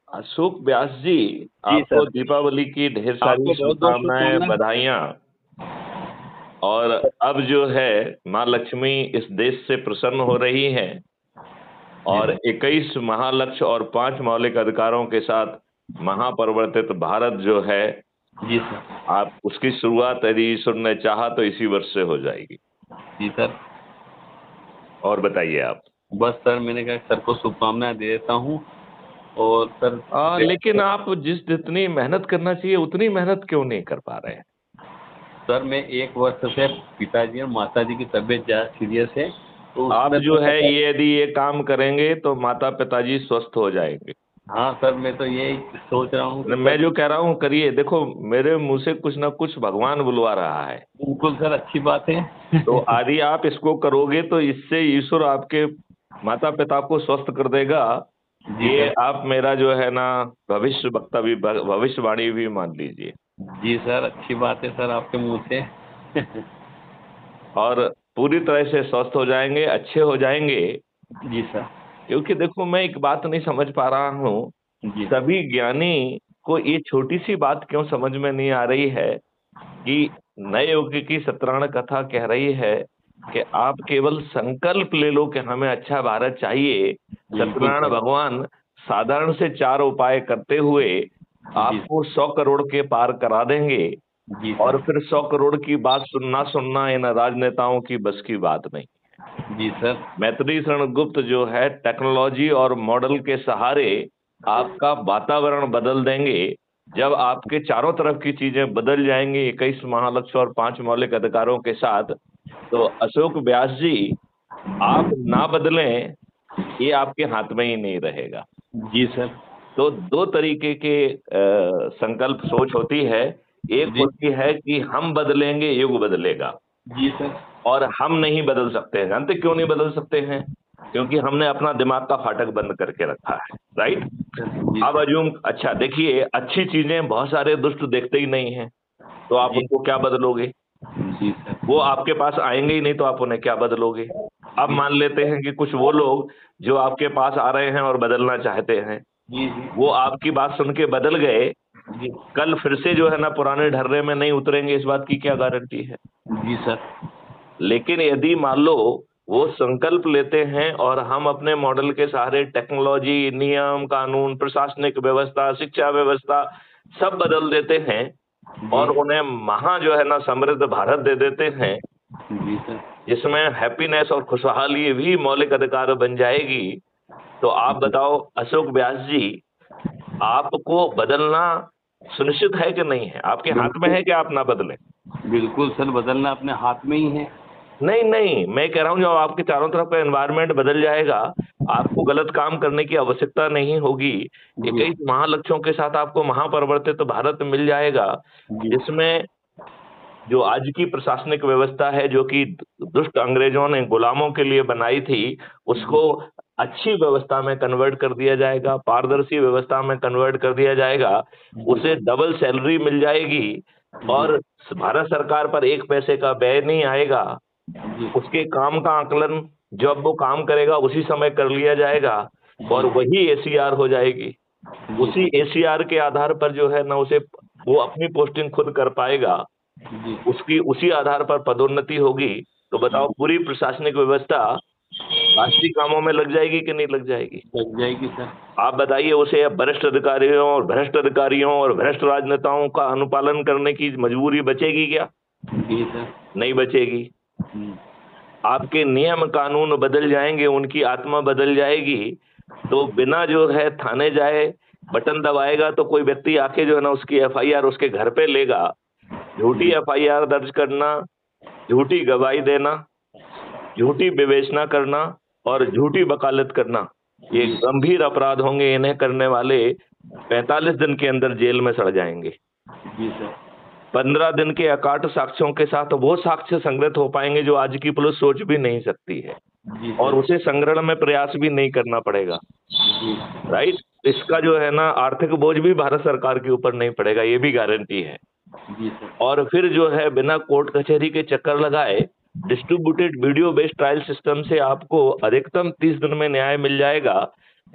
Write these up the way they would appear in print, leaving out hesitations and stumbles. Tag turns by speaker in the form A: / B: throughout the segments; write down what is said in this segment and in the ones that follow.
A: अशोक व्यास जी,
B: जी
A: आपको
B: सर।
A: दीपावली की ढेर सारी
B: आपको बहुत बहुत
A: शुभकामनाएं,
B: शुभकामनाएं।
A: बधाइयाँ। और अब जो है माँ लक्ष्मी इस देश से प्रसन्न हो रही हैं
B: जी
A: और
B: सर।
A: 21 महालक्ष्य और 5 मौलिक अधिकारों के साथ महापरिवर्तित भारत जो है,
B: जी सर।
A: आप उसकी शुरुआत यदि ईश्वर ने चाहा तो इसी वर्ष से हो जाएगी।
B: जी सर।
A: और बताइए आप।
B: बस सर, मैंने कहा सर को शुभकामनाएं दे देता हूँ। और सर,
A: लेकिन आप जितनी मेहनत करना चाहिए उतनी मेहनत क्यों नहीं कर पा रहे हैं?
B: सर मैं 1 वर्ष से पिताजी और माताजी की तबीयत ज़्यादा सीरियस है, तो
A: आप
B: उसमें
A: जो
B: थोड़ा
A: है
B: सा।
A: यदि ये काम करेंगे तो माता पिताजी स्वस्थ हो जाएंगे।
B: हाँ सर, मैं तो यही सोच रहा हूँ कि
A: मैं
B: सर।
A: जो कह रहा हूँ करिए, देखो मेरे मुंह से कुछ ना कुछ भगवान बुलवा रहा है।
B: बिल्कुल सर, अच्छी बात है।
A: तो यदि आप इसको करोगे तो इससे ईश्वर आपके माता पिता को स्वस्थ कर देगा।
B: जी
A: ये
B: सर।
A: आप मेरा जो है ना भविष्य वक्ता भी, भविष्यवाणी भी मान लीजिए।
B: जी सर, अच्छी बात है सर आपके मुंह से।
A: और पूरी तरह से स्वस्थ हो जाएंगे, अच्छे हो जाएंगे।
B: जी सर।
A: क्योंकि देखो मैं एक बात नहीं समझ पा रहा हूँ,
B: जी
A: सभी ज्ञानी को ये छोटी सी बात क्यों समझ में नहीं आ रही है कि नए युग की सत्यनारायण कथा कह रही है कि आप केवल संकल्प ले लो कि हमें अच्छा भारत चाहिए।
B: बिल्कुल
A: सत्यनारायण
B: सर।
A: भगवान साधारण से 4 उपाय करते हुए
B: जी।
A: आपको 100 करोड़ के पार करा देंगे।
B: जी
A: और
B: सर।
A: फिर 100 करोड़ की बात सुनना सुनना इन राजनेताओं की बस की बात नहीं।
B: जी सर।
A: मैत्री शरण गुप्त जो है टेक्नोलॉजी और मॉडल के सहारे आपका वातावरण बदल देंगे। जब आपके चारों तरफ की चीजें बदल जाएंगी 21 महालक्ष्य और 5 मौलिक अधिकारों के साथ, तो अशोक व्यास जी, आप ना बदलें, ये आपके हाथ में ही नहीं रहेगा।
B: जी सर।
A: तो दो तरीके के संकल्प सोच होती है। एक
B: जी।
A: होती है कि हम बदलेंगे, युग बदलेगा।
B: जी सर।
A: और हम नहीं बदल सकते हैं। जानते क्यों नहीं बदल सकते हैं? क्योंकि हमने अपना दिमाग का फाटक बंद करके रखा है। राइट।
B: जी
A: अब
B: सर।
A: अजूम, अच्छा देखिए, अच्छी चीजें बहुत सारे दुष्ट देखते ही नहीं हैं, तो आप
B: जी।
A: उनको क्या बदलोगे?
B: जी सर।
A: वो आपके पास आएंगे ही नहीं, तो आप उन्हें क्या बदलोगे? अब
B: जी।
A: मान लेते हैं कि कुछ वो लोग जो आपके पास आ रहे हैं और बदलना चाहते हैं,
B: जी। जी।
A: वो आपकी बात सुन के बदल गए,
B: जी।
A: कल फिर से जो है ना पुराने ढर्रे में नहीं उतरेंगे, इस बात की क्या गारंटी है?
B: जी सर।
A: लेकिन यदि मान लो वो संकल्प लेते हैं और हम अपने मॉडल के सहारे टेक्नोलॉजी, नियम कानून, प्रशासनिक व्यवस्था, शिक्षा व्यवस्था सब बदल देते हैं
B: जी।
A: और उन्हें महा जो है ना समृद्ध भारत दे देते हैं,
B: जी सर।
A: जिसमें हैप्पीनेस और खुशहाली भी मौलिक अधिकार बन जाएगी, तो आप
B: जी।
A: बताओ अशोक व्यास जी, आपको बदलना सुनिश्चित है कि नहीं है? आपके हाथ में
B: बिल्कुल।
A: है कि आप ना बदलें?
B: बिल्कुल सर, बदलना अपने हाथ में ही है।
A: नहीं नहीं, मैं कह रहा हूँ जब आपके चारों तरफ का एनवायरनमेंट बदल जाएगा, आपको गलत काम करने की आवश्यकता नहीं होगी।
B: जी।
A: 21 महालक्ष्यों के साथ आपको महापरिवर्तित भारत मिल जाएगा,
B: जी।
A: जिसमें जो आज की प्रशासनिक व्यवस्था है, जो कि दुष्ट अंग्रेजों ने गुलामों के लिए बनाई थी,
B: जी।
A: उसको अच्छी व्यवस्था में कन्वर्ट कर दिया जाएगा, पारदर्शी व्यवस्था में कन्वर्ट कर दिया जाएगा।
B: जी।
A: उसे डबल सैलरी मिल जाएगी
B: जी।
A: और भारत सरकार पर 1 पैसे का व्यय नहीं आएगा।
B: जी।
A: उसके काम का आकलन जब वो काम करेगा उसी समय कर लिया जाएगा
B: जी।
A: और वही एसीआर हो जाएगी।
B: जी
A: उसी
B: सर।
A: एसीआर के आधार पर जो है ना उसे, वो अपनी पोस्टिंग खुद कर पाएगा।
B: जी।
A: उसकी उसी आधार पर पदोन्नति होगी। तो बताओ
B: जी।
A: पूरी प्रशासनिक व्यवस्था राष्ट्रीय कामों में लग जाएगी कि नहीं लग जाएगी?
B: लग जाएगी सर।
A: आप बताइए, उसे अब भ्रष्ट अधिकारियों और भ्रष्ट राजनेताओं का अनुपालन करने की मजबूरी बचेगी क्या?
B: जी सर।
A: नहीं बचेगी।
B: हम्म।
A: आपके नियम कानून बदल जाएंगे, उनकी आत्मा बदल जाएगी। तो बिना जो है थाने जाए, बटन दबाएगा तो कोई व्यक्ति आके जो है ना उसकी एफआईआर उसके घर पे लेगा। झूठी
B: जी।
A: एफआईआर दर्ज करना, झूठी गवाही देना, झूठी विवेचना करना और झूठी वकालत करना, ये
B: जी।
A: गंभीर अपराध होंगे। इन्हें करने वाले 45 दिन के अंदर जेल में सड़ जाएंगे।
B: जी सर।
A: 15 दिन के अकाट साक्ष्यों के साथ वो साक्ष्य संग्रहित हो पाएंगे जो आज की पुलिस सोच भी नहीं सकती है,
B: जी
A: और
B: सर।
A: उसे संग्रहण में प्रयास भी नहीं करना पड़ेगा।
B: जी।
A: राइट। इसका जो है ना आर्थिक बोझ भी भारत सरकार के ऊपर नहीं पड़ेगा, ये भी गारंटी है।
B: जी सर।
A: और फिर जो है बिना कोर्ट कचहरी के चक्कर लगाए, distributed video based trial system से आपको अधिकतम 30 दिन में न्याय मिल जाएगा।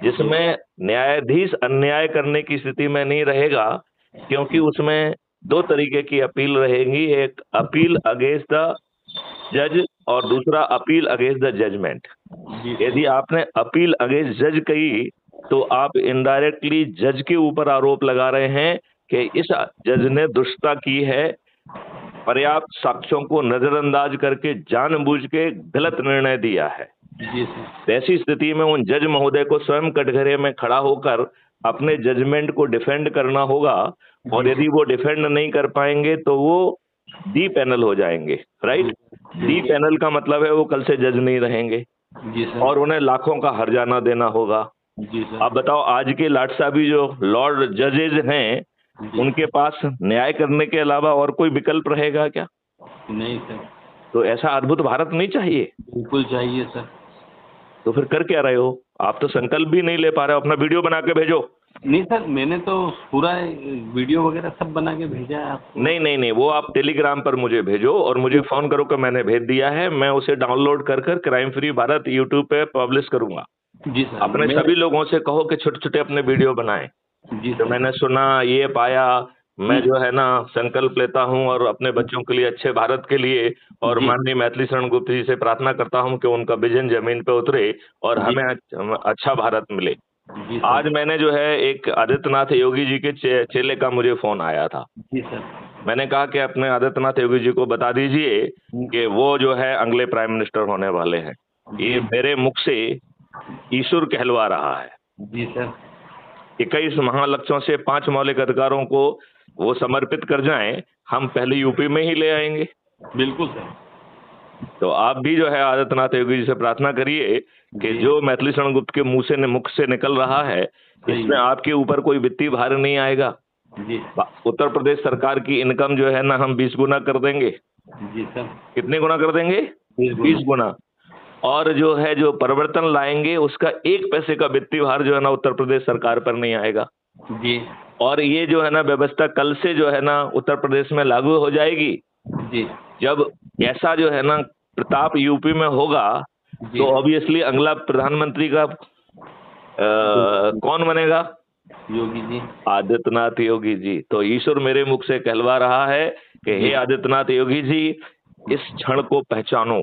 A: जिसमें न्यायाधीश अन्याय करने की स्थिति में नहीं रहेगा, क्योंकि उसमें दो तरीके की अपील रहेंगी, एक अपील अगेंस्ट द जज और दूसरा अपील अगेंस्ट द जजमेंट। यदि आपने अपील अगेंस्ट जज कही तो आप इनडायरेक्टली जज के ऊपर आरोप लगा रहे हैं कि इस जज ने दुष्टता की है, पर्याप्त साक्ष्यों को नजरअंदाज करके जानबूझ के गलत निर्णय दिया है। ऐसी स्थिति में उन जज महोदय को स्वयं कटघरे में खड़ा होकर अपने जजमेंट को डिफेंड करना होगा, और यदि वो डिफेंड नहीं कर पाएंगे तो वो डी पैनल हो जाएंगे, राइट। डी पैनल का मतलब है वो कल से जज नहीं रहेंगे और उन्हें लाखों का हर्जाना देना होगा। अब बताओ, आज के लाट साहबी जो लॉर्ड जजेज हैं, उनके पास न्याय करने के अलावा और कोई विकल्प रहेगा क्या?
B: नहीं सर।
A: तो ऐसा अद्भुत भारत नहीं चाहिए?
B: बिल्कुल चाहिए सर।
A: तो फिर कर क्या रहे हो? आप तो संकल्प भी नहीं ले पा रहे हो। अपना वीडियो बना के भेजो।
B: नहीं सर, मैंने तो पूरा वीडियो वगैरह सब बना के भेजा है आपको।
A: नहीं, वो आप टेलीग्राम पर मुझे भेजो और मुझे फोन करो कि मैंने भेज दिया है। मैं उसे डाउनलोड कर क्राइम फ्री भारत यूट्यूब पे पब्लिश करूंगा।
B: जी सर।
A: अपने सभी लोगों से कहो कि छोटे छोटे अपने वीडियो बनाएं।
B: जी
A: तो मैंने सुना, ये पाया, मैं जो है ना संकल्प लेता हूं और अपने बच्चों के लिए, अच्छे भारत के लिए, और माननीय मैथिली शरण गुप्त जी से प्रार्थना करता हूं कि उनका विजन जमीन पे उतरे और हमें अच्छा भारत मिले। आज मैंने जो है एक आदित्यनाथ योगी जी के चेले का मुझे फोन आया था।
B: जी सर।
A: मैंने कहा कि अपने आदित्यनाथ योगी जी को बता दीजिए कि वो जो है अगले प्राइम मिनिस्टर होने वाले हैं। ये मेरे मुख से ईश्वर कहलवा रहा है।
B: जी सर।
A: 21 महालक्ष्यों से 5 मौलिक अधिकारों को वो समर्पित कर जाएं, हम पहले यूपी में ही ले आएंगे।
B: बिल्कुल सर।
A: तो आप भी जो है आदित्यनाथ योगी जी से प्रार्थना करिए कि जो मैथिली शरण गुप्त के मुख से निकल रहा है, इसमें आपके ऊपर कोई वित्तीय भार नहीं आएगा।
B: जी।
A: उत्तर प्रदेश सरकार की इनकम जो है ना, हम 20 गुना कर देंगे।
B: जी सर।
A: कितने गुना कर देंगे? 20 गुना। और जो है, जो परिवर्तन लाएंगे, उसका 1 पैसे का वित्तीय भार जो है ना उत्तर प्रदेश सरकार पर नहीं आएगा।
B: जी।
A: और ये जो है ना व्यवस्था कल से जो है ना उत्तर प्रदेश में लागू हो जाएगी।
B: जी।
A: जब ऐसा जो है ना प्रताप यूपी में होगा तो ऑब्वियसली अगला प्रधानमंत्री का कौन बनेगा?
B: योगी जी।
A: आदित्यनाथ योगी जी। तो ईश्वर मेरे मुख से कहलवा रहा है कि हे आदित्यनाथ योगी जी, इस क्षण को पहचानो,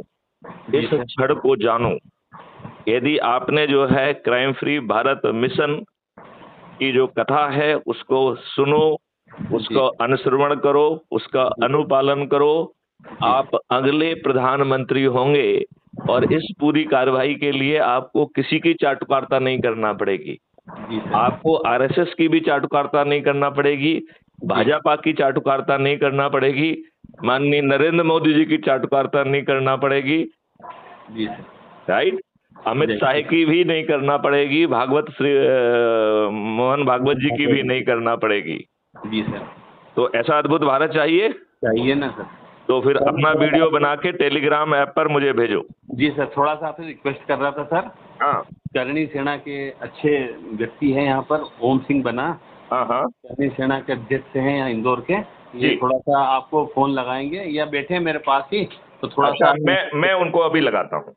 A: इस क्षण को जानो। यदि आपने जो है क्राइम फ्री भारत मिशन की जो कथा है उसको सुनो, उसको अनुश्रवण करो, उसका अनुपालन करो, आप अगले प्रधानमंत्री होंगे। और इस पूरी कार्रवाई के लिए आपको किसी की चाटुकारिता नहीं करना पड़ेगी। आपको आरएसएस की भी चाटुकारिता नहीं करना पड़ेगी, भाजपा की चाटुकारिता नहीं करना पड़ेगी, माननीय नरेंद्र मोदी जी की चाटुकारिता नहीं करना पड़ेगी, राइट। अमित शाह की भी नहीं करना पड़ेगी, मोहन भागवत जी की भी नहीं करना पड़ेगी।
B: जी सर।
A: तो ऐसा अद्भुत भारत चाहिए
B: ना सर।
A: तो फिर अपना वीडियो बना के टेलीग्राम ऐप पर मुझे भेजो।
B: जी सर। थोड़ा सा आपसे रिक्वेस्ट कर रहा था सर।
A: हाँ।
B: करणी सेना के अच्छे व्यक्ति हैं यहाँ पर, ओम सिंह बना।
A: हाँ।
B: करणी सेना के अध्यक्ष हैं यहाँ इंदौर के। ये थोड़ा सा आपको फोन लगाएंगे या बैठे मेरे पास ही, तो थोड़ा सा
A: मैं उनको अभी लगाता हूँ।